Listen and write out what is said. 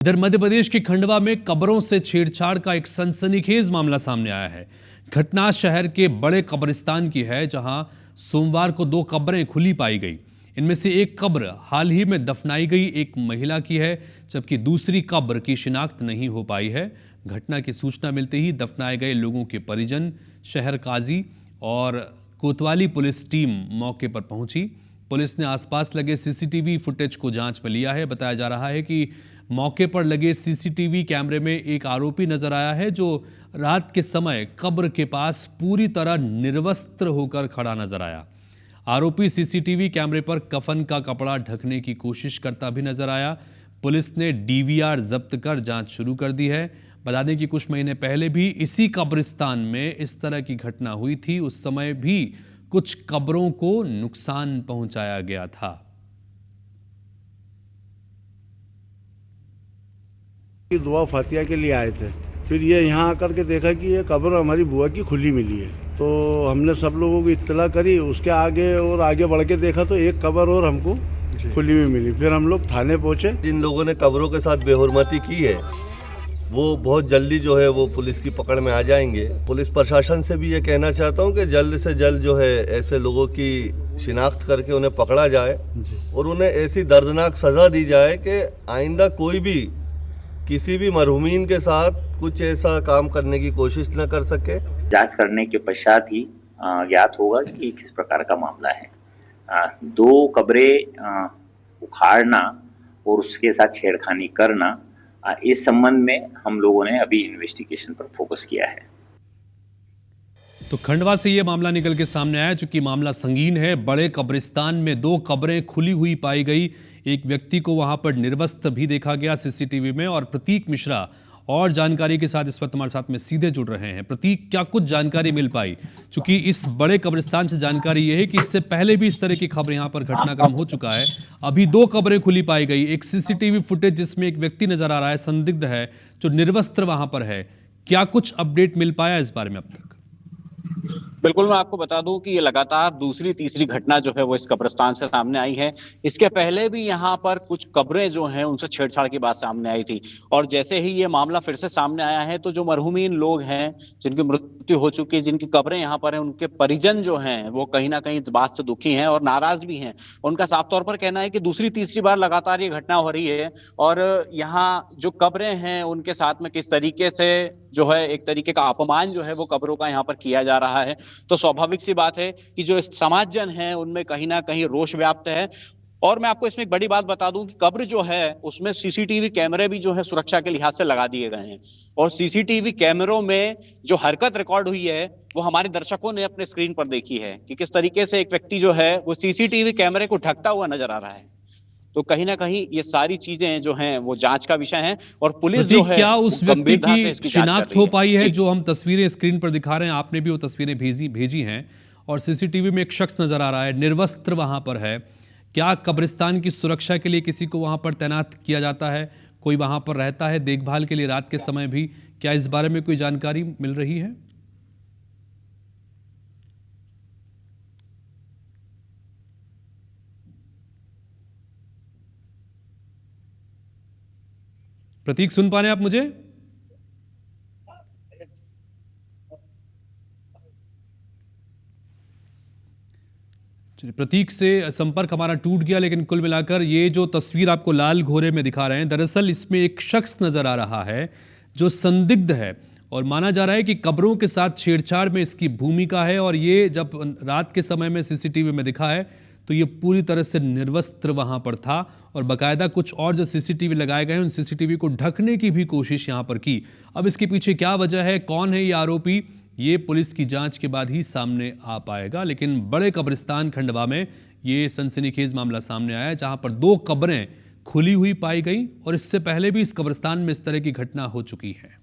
इधर मध्य प्रदेश के खंडवा में कब्रों से छेड़छाड़ का एक सनसनीखेज मामला सामने आया है। घटना शहर के बड़े कब्रिस्तान की है, जहां सोमवार को 2 कब्रें खुली पाई गई। इनमें से एक कब्र हाल ही में दफनाई गई एक महिला की है, जबकि दूसरी कब्र की शिनाख्त नहीं हो पाई है। घटना की सूचना मिलते ही दफनाए गए लोगों के परिजन, शहर काजी और कोतवाली पुलिस टीम मौके पर पहुंची। पुलिस ने आसपास लगे सीसीटीवी फुटेज को जांच में लिया है। बताया जा रहा है कि मौके पर लगे सीसीटीवी कैमरे में एक आरोपी नजर आया है, जो रात के समय कब्र के पास पूरी तरह निर्वस्त्र होकर खड़ा नजर आया। आरोपी सीसीटीवी कैमरे पर कफन का कपड़ा ढकने की कोशिश करता भी नजर आया। पुलिस ने डीवीआर जब्त कर जांच शुरू कर दी है। बता दें कि कुछ महीने पहले भी इसी कब्रिस्तान में इस तरह की घटना हुई थी। उस समय भी कुछ कब्रों को नुकसान पहुंचाया गया था। दुआ फातिया के लिए आए थे, फिर ये यहाँ आकर के देखा कि ये कब्र हमारी बुआ की खुली मिली है, तो हमने सब लोगों को इत्तला करी। उसके आगे बढ़ के देखा तो एक कब्र और हमको खुली हुई मिली। फिर हम लोग थाने पहुँचे। जिन लोगों ने कब्रों के साथ बेहुरमती की है वो बहुत जल्दी जो है वो पुलिस की पकड़ में आ जाएंगे। पुलिस प्रशासन से भी ये कहना चाहता हूँ कि जल्द से जल्द जो है ऐसे लोगों की शिनाख्त करके उन्हें पकड़ा जाए और उन्हें ऐसी दर्दनाक सज़ा दी जाए कि आइंदा कोई भी किसी भी मरहूमीन के साथ कुछ ऐसा काम करने की कोशिश न कर सके। जांच करने के पश्चात ही ज्ञात होगा कि किस प्रकार का मामला है। 2 कब्रें उखाड़ना और उसके साथ छेड़खानी करना, इस संबंध में हम लोगों ने अभी इन्वेस्टिगेशन पर फोकस किया है। तो खंडवा से यह मामला निकल के सामने आया, चूंकि मामला संगीन है। बड़े कब्रिस्तान में 2 कब्रें खुली हुई पाई गई। एक व्यक्ति को वहां पर निर्वस्त्र भी देखा गया सीसीटीवी में। और प्रतीक मिश्रा और जानकारी के साथ इस वक्त हमारे साथ में सीधे जुड़ रहे हैं। प्रतीक, क्या कुछ जानकारी मिल पाई? चूंकि इस बड़े कब्रिस्तान से जानकारी यह है कि इससे पहले भी इस तरह की खबर यहां पर घटनाक्रम हो चुका है। अभी 2 कब्रें खुली पाई गई। एक सीसीटीवी फुटेज जिसमें एक व्यक्ति नजर आ रहा है, संदिग्ध है, जो निर्वस्त्र वहां पर है। क्या कुछ अपडेट मिल पाया इस बारे में अब तक? बिल्कुल, मैं आपको बता दूं कि ये लगातार दूसरी तीसरी घटना जो है वो इस कब्रिस्तान से सामने आई है। इसके पहले भी यहाँ पर कुछ कब्रें जो हैं उनसे छेड़छाड़ की बात सामने आई थी, और जैसे ही ये मामला फिर से सामने आया है तो जो मरहूमीन लोग हैं, जिनकी मृत्यु हो चुकी है, जिनकी कब्रें यहाँ पर हैं, उनके परिजन जो हैं वो कहीं ना कहीं इस बात से दुखी हैं और नाराज भी हैं। उनका साफ तौर पर कहना है कि दूसरी तीसरी बार लगातार ये घटना हो रही है और यहाँ जो कब्रें हैं उनके साथ में किस तरीके से जो है एक तरीके का अपमान जो है वो कब्रों का यहाँ पर किया जा रहा है। तो स्वाभाविक सी बात है कि जो समाजजन है उनमें कहीं ना कहीं रोष व्याप्त है। और मैं आपको इसमें एक बड़ी बात बता दूं कि कब्र जो है उसमें सीसीटीवी कैमरे भी जो है सुरक्षा के लिहाज से लगा दिए गए हैं, और सीसीटीवी कैमरों में जो हरकत रिकॉर्ड हुई है वो हमारे दर्शकों ने अपने स्क्रीन पर देखी है कि किस तरीके से एक व्यक्ति जो है वो सीसीटीवी कैमरे को ढकता हुआ नजर आ रहा है। तो कहीं ना कहीं ये सारी चीजें जो हैं वो जांच का विषय हैं और पुलिस जो है क्या उस व्यक्ति की शिनाख्त हो पाई है? जो हम तस्वीरें स्क्रीन पर दिखा रहे हैं, आपने भी वो तस्वीरें भेजी हैं, और सीसीटीवी में एक शख्स नजर आ रहा है, निर्वस्त्र वहां पर है। क्या कब्रिस्तान की सुरक्षा के लिए किसी को वहां पर तैनात किया जाता है? कोई वहां पर रहता है देखभाल के लिए रात के समय भी? क्या इस बारे में कोई जानकारी मिल रही है? प्रतीक, सुन पा रहे हैं आप मुझे? प्रतीक से संपर्क हमारा टूट गया, लेकिन कुल मिलाकर ये जो तस्वीर आपको लाल घोरे में दिखा रहे हैं, दरअसल इसमें एक शख्स नजर आ रहा है जो संदिग्ध है, और माना जा रहा है कि कब्रों के साथ छेड़छाड़ में इसकी भूमिका है। और ये जब रात के समय में सीसीटीवी में दिखा है तो ये पूरी तरह से निर्वस्त्र वहां पर था, और बाकायदा कुछ और जो सीसीटीवी लगाए गए हैं उन सीसीटीवी को ढकने की भी कोशिश यहां पर की। अब इसके पीछे क्या वजह है, कौन है ये आरोपी, ये पुलिस की जांच के बाद ही सामने आ पाएगा। लेकिन बड़े कब्रिस्तान खंडवा में ये सनसनीखेज मामला सामने आया, जहां पर 2 कब्रें खुली हुई पाई गई, और इससे पहले भी इस कब्रिस्तान में इस तरह की घटना हो चुकी है।